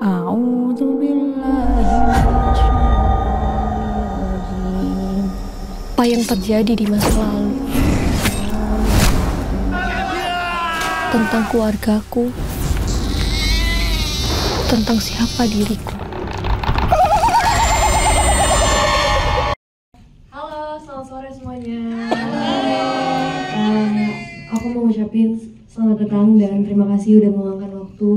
A'udzubillahiminasyaitonirrajim. Apa yang terjadi di masa lalu tentang keluargaku, tentang siapa diriku. Halo, selamat sore semuanya. Aku mau ngucapin selamat datang dan terima kasih udah meluangkan waktu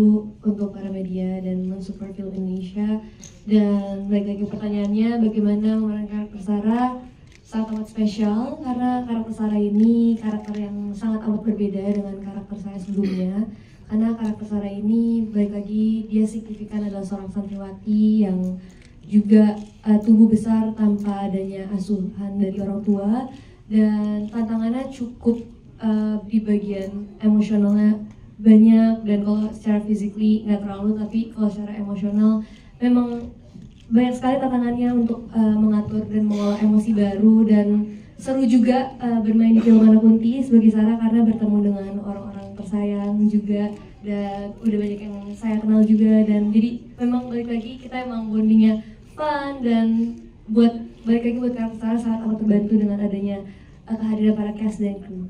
untuk para media dan mensupport film Indonesia. Dan balik lagi pertanyaannya, bagaimana memerankan karakter Sarah? Sangat amat spesial karena karakter Sarah ini karakter yang sangat amat berbeda dengan karakter saya sebelumnya. Karena karakter Sarah ini balik lagi dia signifikan adalah seorang santriwati yang juga tumbuh besar tanpa adanya asuhan dari orang tua, dan tantangannya cukup di bagian emosionalnya banyak, dan kalau secara physically nggak terlalu, tapi kalau secara emosional memang banyak sekali tantangannya untuk mengatur dan mengolah emosi baru. Dan seru juga bermain di film Anak Kunti sebagai Sarah karena bertemu dengan orang-orang tersayang juga, dan udah banyak yang saya kenal juga, dan jadi memang balik lagi kita emang bondingnya fun, dan balik lagi buat karakter Sarah sangat amat terbantu dengan adanya kehadiran para cast dan kru.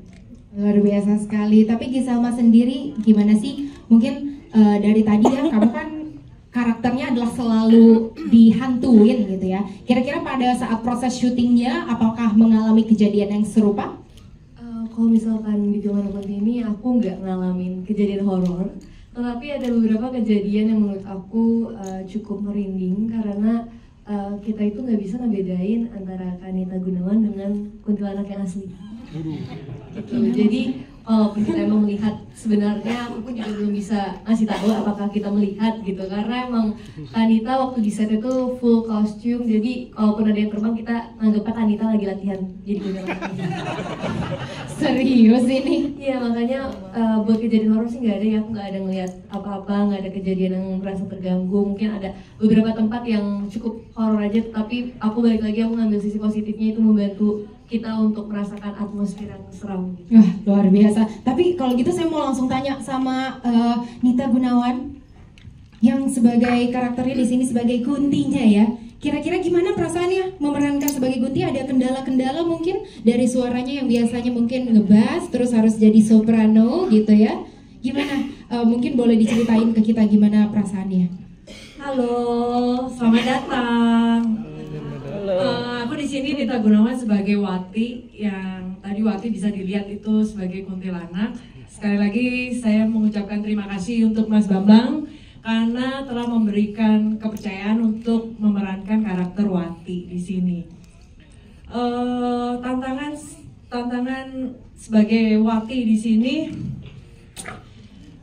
Luar biasa sekali. Tapi Giselma sendiri gimana sih? Mungkin dari tadi ya kamu kan karakternya adalah selalu dihantuin gitu ya. Kira-kira pada saat proses syutingnya apakah mengalami kejadian yang serupa? Kalau misalkan di film Anak Kunti ini aku nggak ngalamin kejadian horor, tetapi ada beberapa kejadian yang menurut aku cukup merinding karena kita itu nggak bisa ngebedain antara Kanita Gunawan dengan kuntilanak yang asli. Gitu. Jadi walaupun kita emang melihat, sebenarnya aku pun juga belum bisa ngasih tahu apakah kita melihat gitu, karena emang Kanita waktu di set itu full kostum, jadi kalaupun ada yang terbang kita nganggepnya Kanita lagi latihan jadi kuntilanak. Serius ini? Iya, makanya buat kejadian horor sih nggak ada ya, aku nggak ada ngeliat apa-apa, nggak ada kejadian yang merasa terganggu. Mungkin ada beberapa tempat yang cukup horor aja, tapi aku balik lagi aku ngambil sisi positifnya, itu membantu kita untuk merasakan atmosfer yang seram. Wah, luar biasa. Tapi kalau gitu saya mau langsung tanya sama Nita Gunawan yang sebagai karakternya di sini sebagai Kuntinya ya. Kira-kira gimana perasaannya memerankan sebagai Kunti? Ada kendala-kendala mungkin dari suaranya yang biasanya mungkin ngebass terus harus jadi soprano gitu ya. Gimana? Mungkin boleh diceritain ke kita gimana perasaannya? Halo, selamat datang. Aku di sini Nita Gunawan sebagai Wati, yang tadi Wati bisa dilihat itu sebagai kuntilanak. Sekali lagi saya mengucapkan terima kasih untuk Mas Bambang karena telah memberikan kepercayaan untuk memerankan karakter Wati di sini. Tantangan sebagai Wati di sini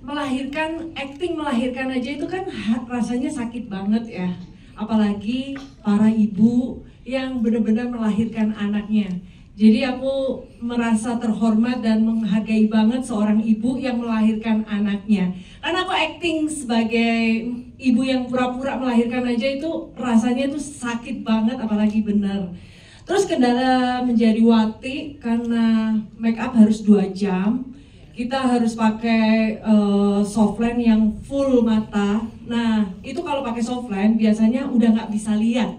melahirkan aja itu kan rasanya sakit banget ya. Apalagi para ibu yang benar-benar melahirkan anaknya. Jadi aku merasa terhormat dan menghargai banget seorang ibu yang melahirkan anaknya. Karena aku acting sebagai ibu yang pura-pura melahirkan aja itu rasanya tuh sakit banget, apalagi benar. Terus kendala menjadi Wati karena make up harus 2 jam. Kita harus pakai softline yang full mata. Nah itu kalau pakai softline biasanya udah nggak bisa lihat,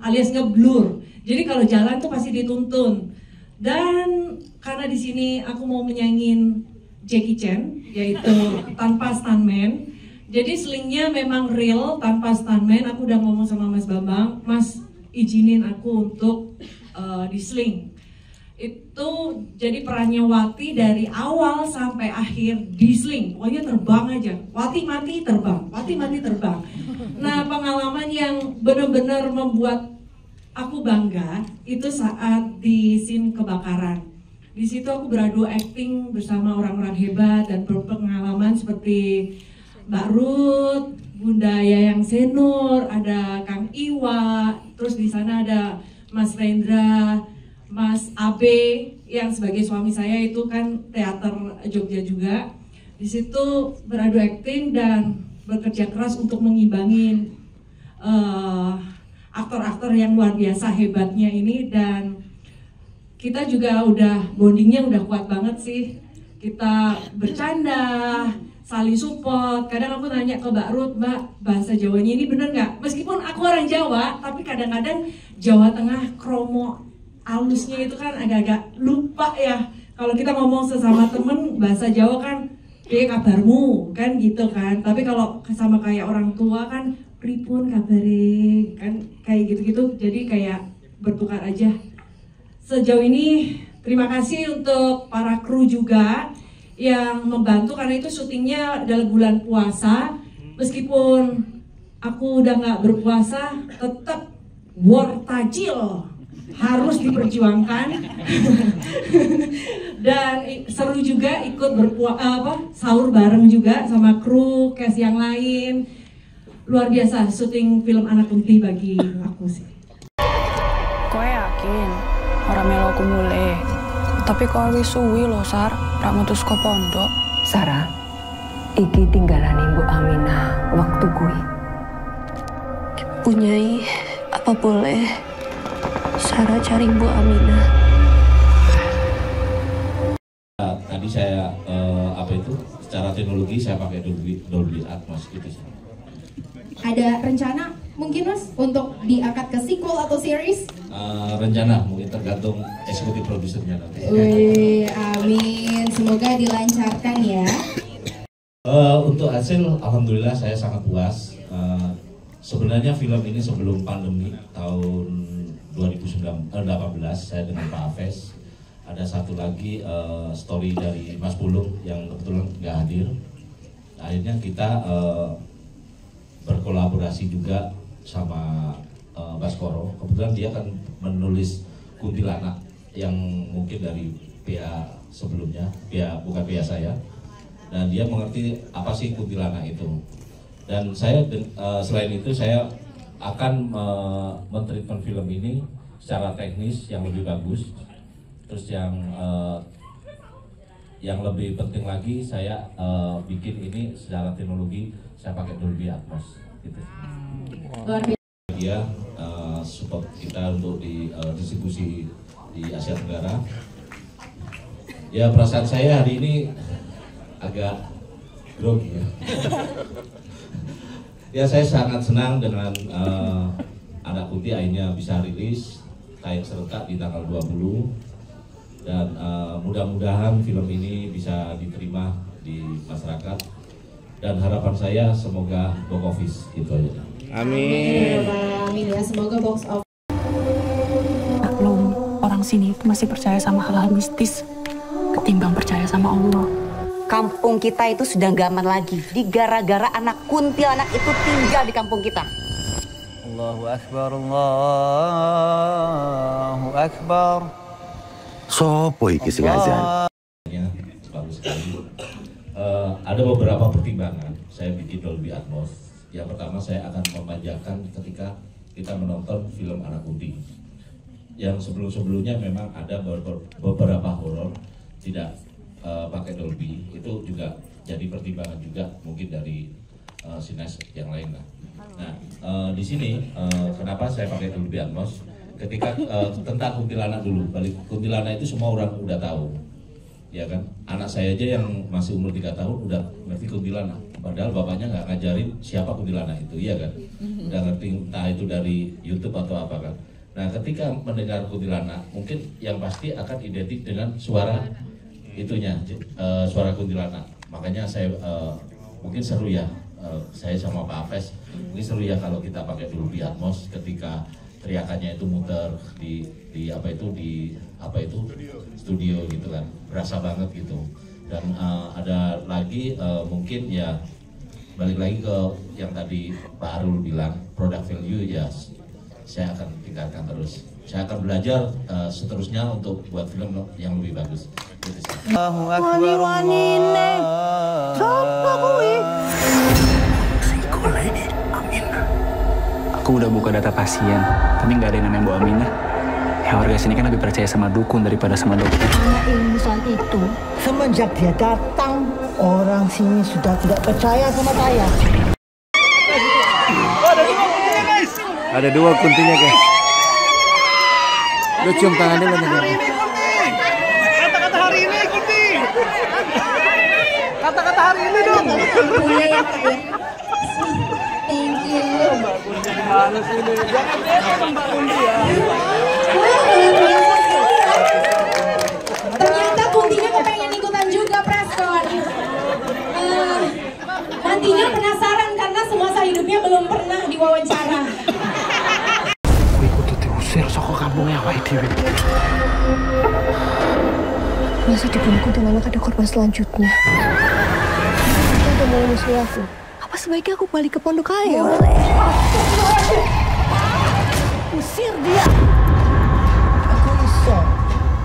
alias ngeblur. Jadi kalau jalan tuh pasti dituntun. Dan karena di sini aku mau menyanyiin Jackie Chan, yaitu tanpa stuntman. Jadi slingnya memang real tanpa stuntman. Aku udah ngomong sama Mas Bambang, Mas izinin aku untuk di sling. Itu jadi perannya Wati dari awal sampai akhir di sling. Pokoknya terbang aja. Wati mati terbang, Wati mati terbang. Nah pengalaman yang benar-benar membuat aku bangga itu saat di scene kebakaran. Di situ aku beradu acting bersama orang-orang hebat dan berpengalaman seperti Mbak Ruth, Bunda Yayang Senur, ada Kang Iwa, terus di sana ada Mas Rendra, Mas Abe yang sebagai suami saya itu kan teater Jogja juga. Di situ beradu acting dan bekerja keras untuk mengimbangin aktor-aktor yang luar biasa hebatnya ini, dan kita juga udah bondingnya udah kuat banget sih. Kita bercanda saling support. Kadang aku nanya ke Mbak Ruth, Mbak, bahasa Jawanya ini bener nggak? Meskipun aku orang Jawa, tapi kadang-kadang Jawa Tengah kromo halusnya itu kan agak-agak lupa ya. Kalau kita ngomong sesama temen bahasa Jawa kan, kabarmu kan gitu kan. Tapi kalau sama kayak orang tua kan, pripun kabare kan kayak gitu-gitu. Jadi kayak bertukar aja. Sejauh ini terima kasih untuk para kru juga yang membantu, karena itu syutingnya adalah bulan puasa. Meskipun aku udah nggak berpuasa, tetap war tajil harus diperjuangkan. Dan seru juga ikut sahur bareng juga sama kru cast yang lain. Luar biasa syuting film Anak Kunti bagi aku sih. Koe yakin orang melo aku mulai, tapi koe wis suwi lho Sar, ra metu saka pondok. Sarah, iki tinggalane Mbok Aminah waktu kuwi. Punyai, apa boleh Sarah cari Bu Aminah? Tadi saya secara teknologi saya pakai Dolby Atmos gitu sih. Ada rencana mungkin Mas untuk diangkat ke sequel atau series? Rencana mungkin tergantung eksekutif produsernya nanti. Wih, amin. Semoga dilancarkan ya. Untuk hasil, alhamdulillah saya sangat puas. Sebenarnya film ini sebelum pandemi tahun 2018 saya dengan Pak Afes. Ada satu lagi story dari Mas Pulung yang kebetulan nggak hadir. Akhirnya kita berkolaborasi juga sama Baskoro. Kebetulan dia kan menulis Kuntilanak yang mungkin dari PA sebelumnya, bukan PA saya. Dan dia mengerti apa sih Kuntilanak itu. Dan saya selain itu saya akan men-treatment film ini secara teknis yang lebih bagus. Terus yang lebih penting lagi saya bikin ini secara teknologi saya pakai Dolby Atmos gitu. Luar biasa. Dia support kita untuk di distribusi di Asia Tenggara. Ya perasaan saya hari ini agak grogi ya. Ya saya sangat senang dengan Anak Kunti akhirnya bisa rilis tayang serentak di tanggal 20. Dan mudah-mudahan film ini bisa diterima di masyarakat, dan harapan saya semoga box office gitu aja. Amin. Amin ya, semoga box office. Maklum, orang sini itu masih percaya sama hal-hal mistis ketimbang percaya sama Allah. Kampung kita itu sudah gak aman lagi, di gara-gara anak kuntilanak itu tinggal di kampung kita. Allahu Akbar, Allahu Akbar. Sopo iki sing azan? Bagus sekali. Ada beberapa pertimbangan saya bikin Dolby Atmos. Yang pertama, saya akan memanjakan ketika kita menonton film Anak Kunti. Yang sebelum-sebelumnya memang ada beberapa horor tidak pakai Dolby. Itu juga jadi pertimbangan juga mungkin dari sineas yang lain lah. Nah, di sini kenapa saya pakai Dolby Atmos? Ketika tentang kuntilanak dulu, balik kuntilanak itu semua orang udah tahu, ya kan? Anak saya aja yang masih umur 3 tahun udah ngerti kuntilanak, padahal bapaknya nggak ngajarin siapa kuntilanak itu, iya kan? Udah ngerti entah itu dari YouTube atau apa kan? Nah, ketika mendengar kuntilanak, mungkin yang pasti akan identik dengan suara itunya, suara kuntilanak. Makanya saya mungkin seru ya, saya sama Pak Afes, ini seru ya kalau kita pakai Dolby Atmos ketika teriakannya itu muter di studio gitu kan, berasa banget gitu. Dan ada lagi mungkin ya balik lagi ke yang tadi Pak Arul bilang, product value ya saya akan tingkatkan terus. Saya akan belajar seterusnya untuk buat film yang lebih bagus. Allahu Akbar. Aku udah buka data pasien, tapi nggak ada yang namanya Bu Aminah. Ya warga sini kan lebih percaya sama dukun daripada sama dokter. Anak ilmusan itu. Semenjak dia datang, orang sini sudah tidak percaya sama saya. Ada 2 kuntinya guys. Lu cium tangan dulu nih. Kata-kata hari ini kunti. Kata-kata hari ini dong. Boleh ya Kak ya. Thank you. Gimana sih ini? Jangan beda dong Mbak Kunti ya. Ternyata Kuntinya kepengen ikutan juga preskon. Nantinya penasaran karena semasa hidupnya belum pernah diwawancara. Aku ikut diusir saka kampungnya awake dhewe. Masa di bulan kuntilanak ada korban selanjutnya? Dia udah mulai musuh aku. Apa sebaiknya aku balik ke pondok ayo? Usir dia. Aku iso.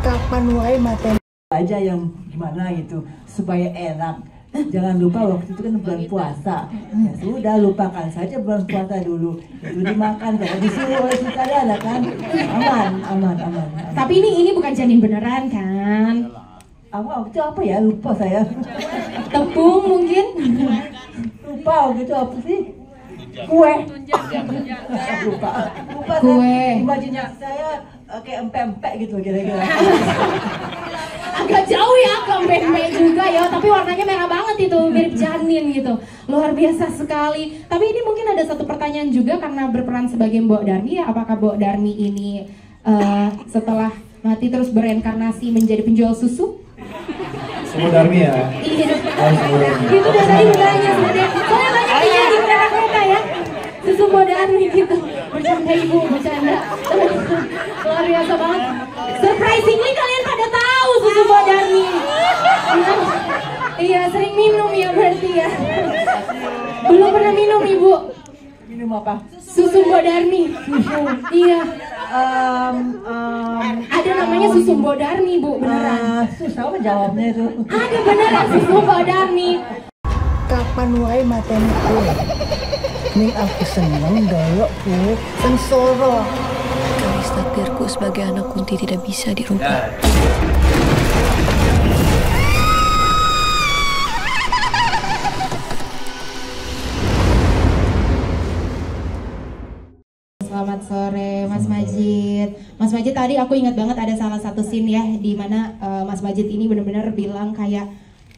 Kapan wae maten aja yang gimana gitu supaya enak. Jangan lupa waktu itu kan bulan puasa. Ya sudah, lupakan saja bulan puasa dulu. Itu dimakan kalau disuruh oleh sutradara kan. Aman. Tapi ini bukan janin beneran kan? Itu apa ya? Lupa saya. Tepung mungkin? Lupa gitu apa sih? Kue. Lupa Kue. Imajinnya saya kayak empek-empek gitu kira-kira. Agak jauh ya ke empek-empek juga ya, tapi warnanya merah banget itu, mirip janin gitu. Luar biasa sekali. Tapi ini mungkin ada satu pertanyaan juga karena berperan sebagai Mbok Darmi ya, apakah Mbok Darmi ini setelah mati terus bereinkarnasi menjadi penjual susu? Semua Darmi ya? Iya. Itu udah tadi bertanya sebenarnya. Soalnya banyak yang di kereta ya. Susu Mbok Darmi gitu. Bercanda ibu, bercanda. Luar biasa banget. Surprisingly kalian pada tahu susu Mbok Darmi. Iya, sering minum ya berarti ya. Belum pernah minum ibu. Minum apa? Susu Mbok Darmi. Susu. Iya. Ada namanya susu Mbok Darmi bu, beneran. Susah menjawabnya itu. Ada beneran susu Mbok Darmi. Kapan wae mateni kue. Ning aku seneng doyok kue sengsara. Garis takdirku sebagai anak Kunti tidak bisa dirubah. Selamat sore Mas Majid. Mas Majid tadi aku ingat banget ada salah satu scene ya di mana Mas Majid ini benar-benar bilang kayak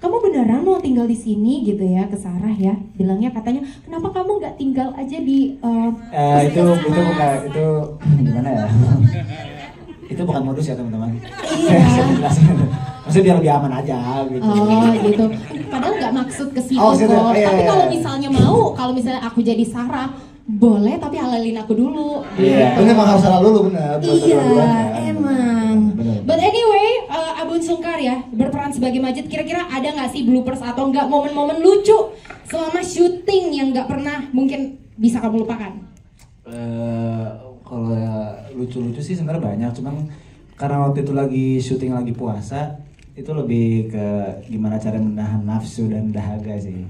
kamu beneran mau tinggal di sini gitu ya ke Sarah ya. Bilangnya katanya kenapa kamu nggak tinggal aja di itu bukan itu gimana ya? Itu bukan modus ya teman-teman. Iya. Maksudnya biar lebih aman aja gitu. Oh gitu. Padahal nggak maksud ke situ kok. Tapi kalau misalnya mau, kalau misalnya aku jadi Sarah, boleh tapi halalin aku dulu. Iya. Itu memang harus halal dulu benar. Iya, emang. But anyway, Abun Sungkar ya berperan sebagai Majid. Kira-kira ada nggak sih bloopers atau nggak momen-momen lucu selama syuting yang nggak pernah mungkin bisa kamu lupakan? Kalau lucu-lucu sih sebenarnya banyak, cuman karena waktu itu lagi syuting lagi puasa, itu lebih ke gimana cara menahan nafsu dan dahaga sih.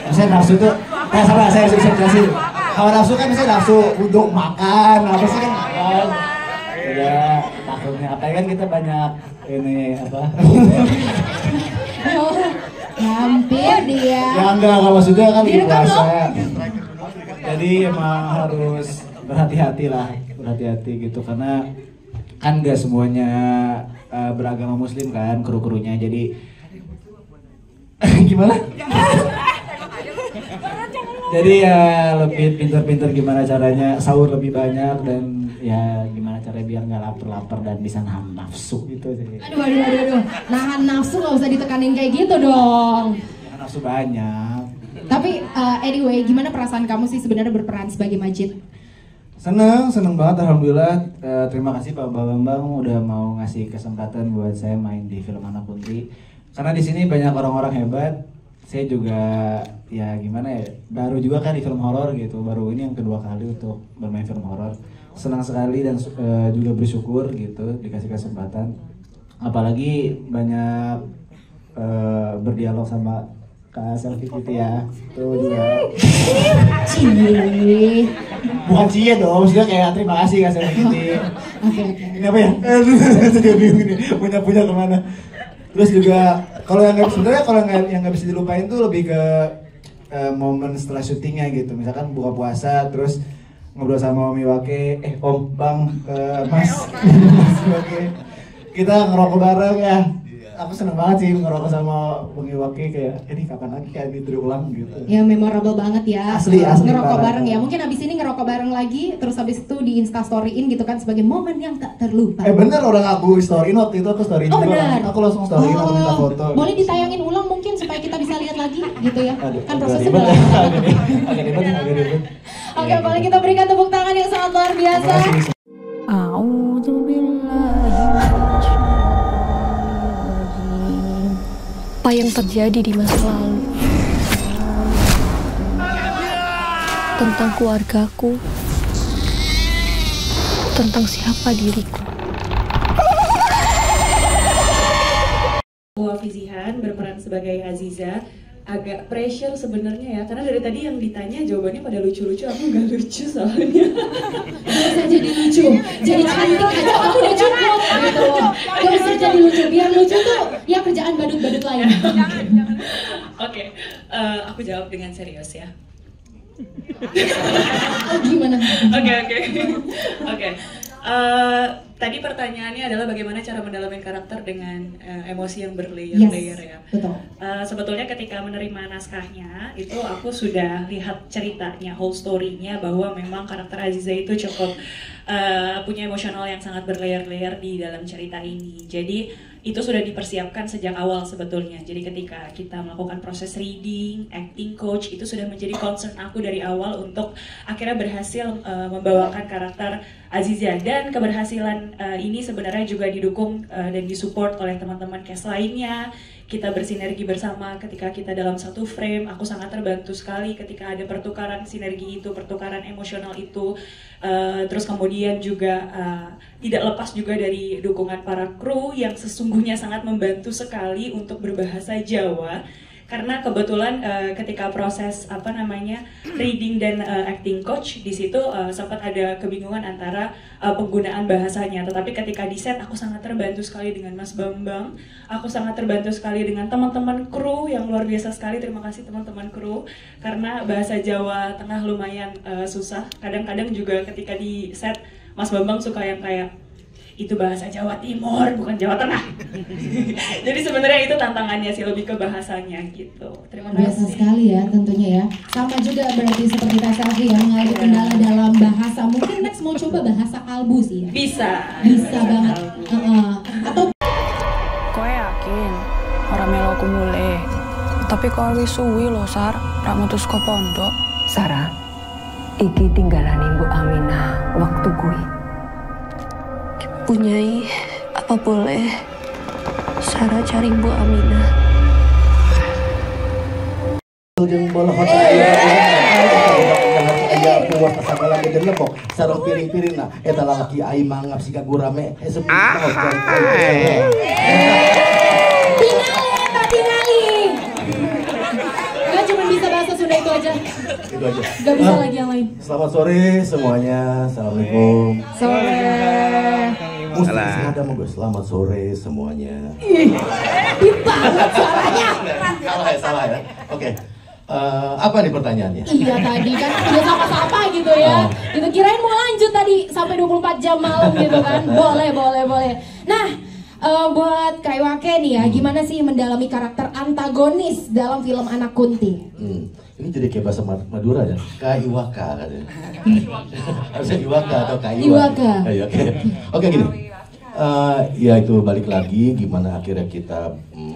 Misalnya nafsu tuh, saya bisa jelasin. Kalau nafsu kan misalnya nafsu untuk makan, apa sih kan? Ya takutnya apa kan kita banyak ini apa? Hampir dia. Ya enggak maksudnya kan lagi puasa. Jadi emang harus berhati-hati lah, berhati-hati gitu karena kan nggak semuanya beragama muslim kan kru-krunya, jadi gimana? Jadi ya lebih pintar-pintar gimana caranya sahur lebih banyak dan ya gimana caranya biar nggak lapar-lapar dan bisa nahan nafsu gitu sih. Aduh. Nahan nafsu nggak usah ditekanin kayak gitu dong. Nahan nafsu banyak. Tapi anyway, gimana perasaan kamu sih sebenarnya berperan sebagai Majid? Seneng banget alhamdulillah. Terima kasih Pak Bambang udah mau ngasih kesempatan buat saya main di film Anak Kunti. Karena di sini banyak orang-orang hebat. Saya juga ya gimana ya, baru juga kan di film horor gitu. Baru ini yang kedua kali untuk bermain film horor. Senang sekali dan juga bersyukur gitu dikasih kesempatan. Apalagi banyak berdialog sama Kak Selfie gitu ya. Tuh juga. Cie. Bukan cie dong, maksudnya kayak terima kasih Kak Selfie gitu. Oke. Ini apa ya? Saya bingung ini. Punya kemana? Terus juga kalau yang nggak bisa dilupain tuh lebih ke momen setelah syutingnya gitu. Misalkan buka puasa terus ngobrol sama Om Iwake, Mas Iwake. Kita ngerokok bareng ya. aku seneng banget sih ngerokok sama Bang Iwaki, kayak ini kapan lagi kayak ini terulang gitu. Ya memorable banget ya. Asli ngerokok parah. bareng ya. Mungkin abis ini ngerokok bareng lagi, terus abis itu di Instastoryin gitu kan sebagai momen yang tak terlupa. Bener, orang aku storyin waktu itu, aku storyin juga. Bener. Aku langsung storyin, aku minta foto. Boleh ditayangin ulang mungkin supaya kita bisa lihat lagi gitu ya. Kan prosesnya ribet. udah lama. Agak ribet. Oke, boleh kita berikan tepuk tangan yang sangat luar biasa. Apa yang terjadi di masa lalu tentang keluargaku, tentang siapa diriku. Waffi Zihan berperan sebagai Aziza. Agak pressure sebenarnya ya, karena dari tadi yang ditanya jawabannya pada lucu-lucu, aku nggak lucu soalnya. Bisa jadi lucu, jadi cantik aja aku udah cukup gitu. Gak usah jadi lucu, biar lucu tuh ya kerjaan badut-badut lain. Oke, aku jawab dengan serius ya. Oh gimana? Oke. Tadi pertanyaannya adalah bagaimana cara mendalami karakter dengan emosi yang berlayer-layer ya. Betul. Sebetulnya ketika menerima naskahnya itu aku sudah lihat ceritanya, whole story-nya, bahwa memang karakter Aziza itu cukup punya emosional yang sangat berlayer-layer di dalam cerita ini. Jadi itu sudah dipersiapkan sejak awal sebetulnya. Jadi ketika kita melakukan proses reading, acting coach, itu sudah menjadi concern aku dari awal untuk akhirnya berhasil membawakan karakter Aziza. Dan keberhasilan ini sebenarnya juga didukung dan disupport oleh teman-teman cast lainnya. Kita bersinergi bersama ketika kita dalam satu frame. Aku sangat terbantu sekali ketika ada pertukaran sinergi itu, pertukaran emosional itu. Terus kemudian juga tidak lepas juga dari dukungan para kru yang sesungguhnya sangat membantu sekali untuk berbahasa Jawa. Karena kebetulan ketika proses reading dan acting coach di situ sempat ada kebingungan antara penggunaan bahasanya. Tetapi ketika di set aku sangat terbantu sekali dengan Mas Bambang, aku sangat terbantu sekali dengan teman-teman kru yang luar biasa sekali. Terima kasih teman-teman kru, karena bahasa Jawa Tengah lumayan susah. Kadang-kadang juga ketika di set Mas Bambang suka yang kayak itu bahasa Jawa Timur bukan Jawa Tengah. Jadi sebenarnya itu tantangannya sih, lebih ke bahasanya gitu. Terima kasih. Biasa sekali ya tentunya ya. Sama juga berarti seperti Kak Selvi ya, mengalami kendala dalam bahasa. Mungkin next mau coba bahasa kalbu sih ya. Bisa banget. Atau Koe yakin orang melo aku mulai. Tapi koe wis suwi lho Sar, rak mutus ko pondok. Sarah, iki tinggalan Ibu Aminah waktu kuwi. Punyai, apa boleh Sarah cari Bu Aminah? Jeung bola kota aya puas sagala gedeun lepok sareng piring-piringna eta lalaki aing mangap siga gurame sepi tingali. Gak cuma bisa bahasa Sunda itu aja. Itu aja. Gak bisa lagi yang lain. Selamat sore semuanya. Assalamualaikum. Sore. Mesti ada mau gue selamat sore semuanya. Ih, banget suaranya. Salah ya. Oke. Apa nih pertanyaannya? Iya tadi kan udah sama-sama gitu ya. Itu kirain mau lanjut tadi sampai 24 jam malam gitu kan. Boleh. Nah, buat Kak Iwake nih ya, gimana sih mendalami karakter antagonis dalam film Anak Kunti? Ini jadi kayak bahasa Madura ya, Kaiwaka katanya. Harusnya Iwaka atau Kaiwaka. Iwaka. Oke gini, ya itu balik lagi gimana akhirnya kita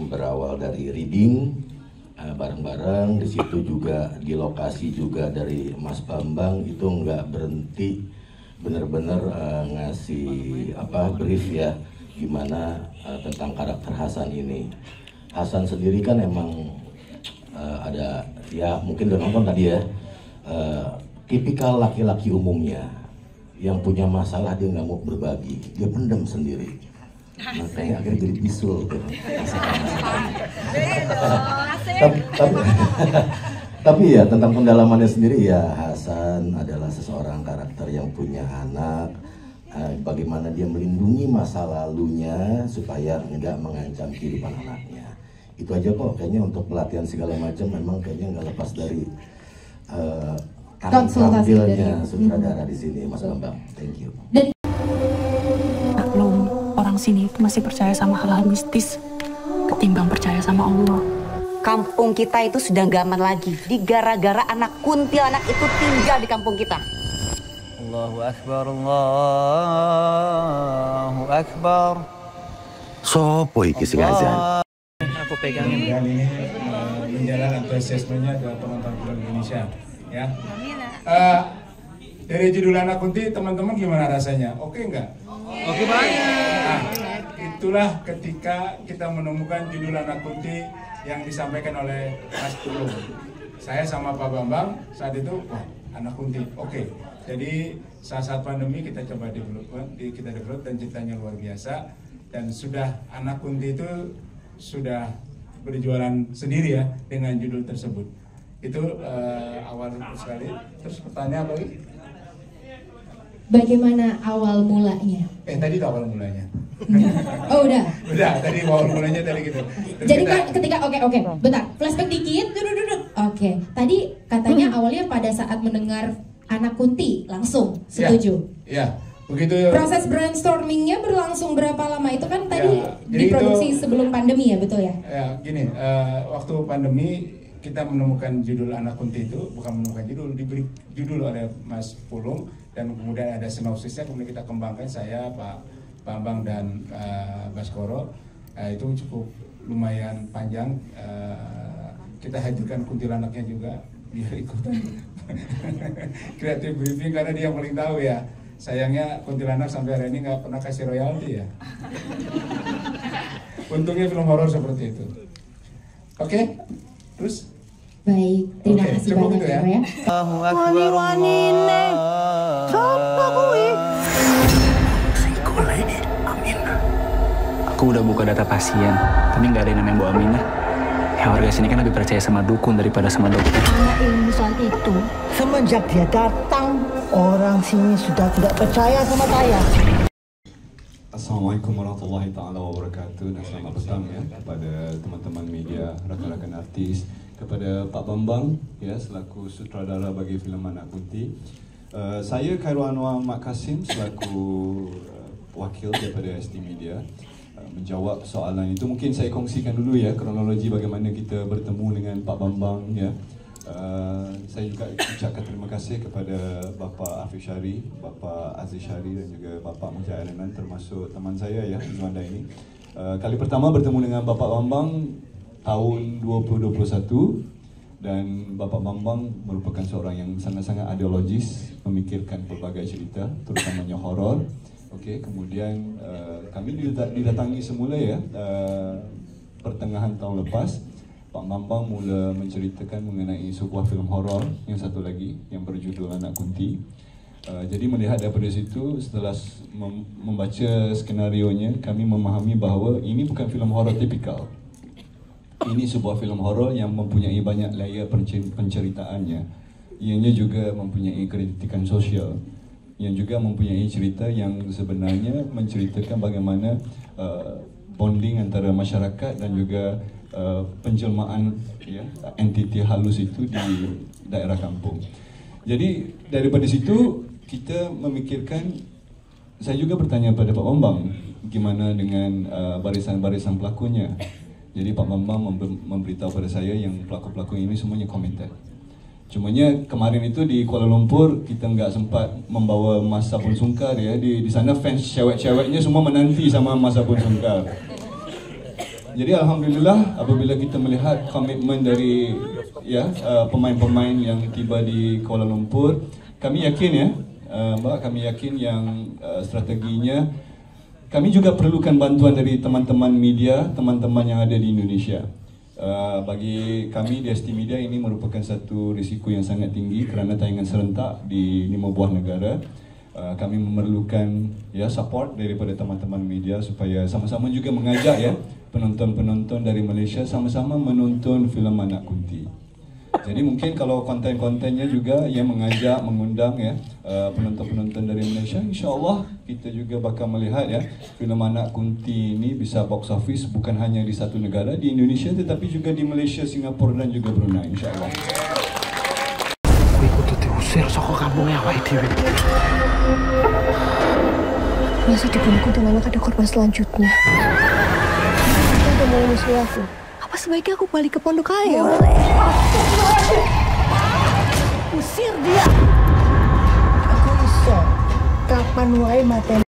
berawal dari reading bareng-bareng. Di situ juga di lokasi juga dari Mas Bambang itu nggak berhenti, bener-bener ngasih brief ya gimana tentang karakter Hasan ini. Hasan sendiri kan emang ada ya mungkin udah nonton tadi ya, tipikal laki-laki umumnya yang punya masalah dia nggak mau berbagi, dia pendam sendiri, makanya akhirnya jadi bisul gitu. Tapi ya tentang pendalamannya sendiri ya, Hasan adalah seseorang karakter yang punya anak, bagaimana dia melindungi masa lalunya supaya nggak mengancam kehidupan anaknya. Itu aja kok, kayaknya untuk pelatihan segala macam memang kayaknya nggak lepas dari tampilnya sutradara di sini, Mas Bambang. Thank you. Maklum, orang sini itu masih percaya sama hal-hal mistis. ketimbang percaya sama Allah. Kampung kita itu sudah gak aman lagi. Di gara-gara anak kuntilanak itu tinggal di kampung kita. Allahu Akbar, Allahu Akbar. Sopo iki sing azan? Aku pegangin. Dan ini menjalankan antusiasmenya ke penonton film Indonesia, ya. Dari judul Anak Kunti, teman-teman gimana rasanya? Oke nggak? Oke banget. Nah, itulah ketika kita menemukan judul Anak Kunti yang disampaikan oleh Mas Pulung. Saya sama Pak Bambang saat itu, wah, Anak Kunti, oke. Jadi saat pandemi kita coba develop dan ceritanya luar biasa. Dan sudah Anak Kunti itu sudah berjualan sendiri ya dengan judul tersebut. Itu awal sekali. Terus pertanyaan apa lagi? Bagaimana awal mulanya? Tadi itu awal mulanya. Oh udah. Udah, tadi awal mulanya tadi gitu. Terus jadi kan ketika oke, bentar, flashback dikit. Oke, tadi katanya awalnya pada saat mendengar Anak Kunti langsung setuju. Iya. Begitu. Proses brainstormingnya berlangsung berapa lama? Itu kan tadi diproduksi sebelum pandemi ya, betul ya? Ya, gini, waktu pandemi kita menemukan judul Anak Kunti itu, bukan menemukan judul, diberi judul oleh Mas Pulung, dan kemudian ada sinopsisnya, kemudian kita kembangkan, saya, Pak Bambang dan Baskoro. Itu cukup lumayan panjang. Kita hadirkan kuntilanaknya juga biar ikutan kreatif briefing karena dia yang paling tahu ya. Sayangnya kuntilanak sampai hari ini nggak pernah kasih royalti ya. Untungnya film horor seperti itu. Oke, terus? Baik, terima kasih banyak ya. Allahu Akbar. Aku udah buka data pasien, tapi nggak ada yang namanya Bu Aminah. Ya warga sini kan lebih percaya sama dukun daripada sama dokter. Anak ilmu saat itu, semenjak dia datang, orang sini sudah tidak percaya sama saya. Assalamualaikum warahmatullahi ta'ala wabarakatuh, dan selamat petang ya kepada teman-teman media, rakan-rakan artis, kepada Pak Bambang ya selaku sutradara bagi filem Anak Kunti. Saya Khairul Anwar Mak Kasim selaku wakil daripada ST Media menjawab soalan itu. Mungkin saya kongsikan dulu ya kronologi bagaimana kita bertemu dengan Pak Bambang ya. Saya juga ucapkan terima kasih kepada Bapak Afiq Syari, Bapak Aziz Syari dan juga Bapak Mujahid Alanan, termasuk teman saya ya Izwanda ini. Kali pertama bertemu dengan Bapak Bambang tahun 2021, dan Bapak Bambang merupakan seorang yang sangat-sangat ideologis, memikirkan berbagai cerita, terutamanya horor. Okey, kemudian kami didatangi semula ya pertengahan tahun lepas. Pak Bambang mula menceritakan mengenai sebuah filem horor yang satu lagi yang berjudul Anak Kunti. Jadi melihat daripada situ, setelah membaca skenarionya, kami memahami bahawa ini bukan filem horor tipikal. Ini sebuah filem horor yang mempunyai banyak layer penceritaannya. Ianya juga mempunyai kritikan sosial, yang juga mempunyai cerita yang sebenarnya menceritakan bagaimana bonding antara masyarakat dan juga penjelmaan ya, entiti halus itu di daerah kampung. Jadi daripada situ kita memikirkan, saya juga bertanya pada Pak Bambang gimana dengan barisan-barisan pelakunya. Jadi Pak Bambang memberitahu pada saya yang pelakon-pelakon ini semuanya committed. Cumanya kemarin itu di Kuala Lumpur kita nggak sempat membawa Mas Sabun Sungkar ya. Di sana fans cewek-ceweknya semua menanti sama Mas Sabun Sungkar. Jadi alhamdulillah apabila kita melihat komitmen dari ya pemain-pemain yang tiba di Kuala Lumpur, kami yakin ya Mbak, kami yakin yang strateginya kami juga perlukan bantuan dari teman-teman media, teman-teman yang ada di Indonesia. Bagi kami di ST Media ini merupakan satu risiko yang sangat tinggi kerana tayangan serentak di 5 buah negara. Kami memerlukan ya support daripada teman-teman media supaya sama-sama juga mengajak ya penonton-penonton dari Malaysia sama-sama menonton filem Anak Kunti. Jadi mungkin kalau konten-kontennya juga yang mengajak, mengundang ya penonton-penonton dari Malaysia, insya-Allah kita juga bakal melihat ya filem Anak Kunti ini bisa box office bukan hanya di satu negara di Indonesia tetapi juga di Malaysia, Singapura dan juga Brunei, insya-Allah. Aku tuh diusir saka kampungnya awake dhewe. Masih di bumi kuntilanak ada korban selanjutnya. Kita udah mulai musuh aku. Apa sebaiknya aku balik ke Pondok Ayo? Usir dia. Aku iso kapan wae mateni.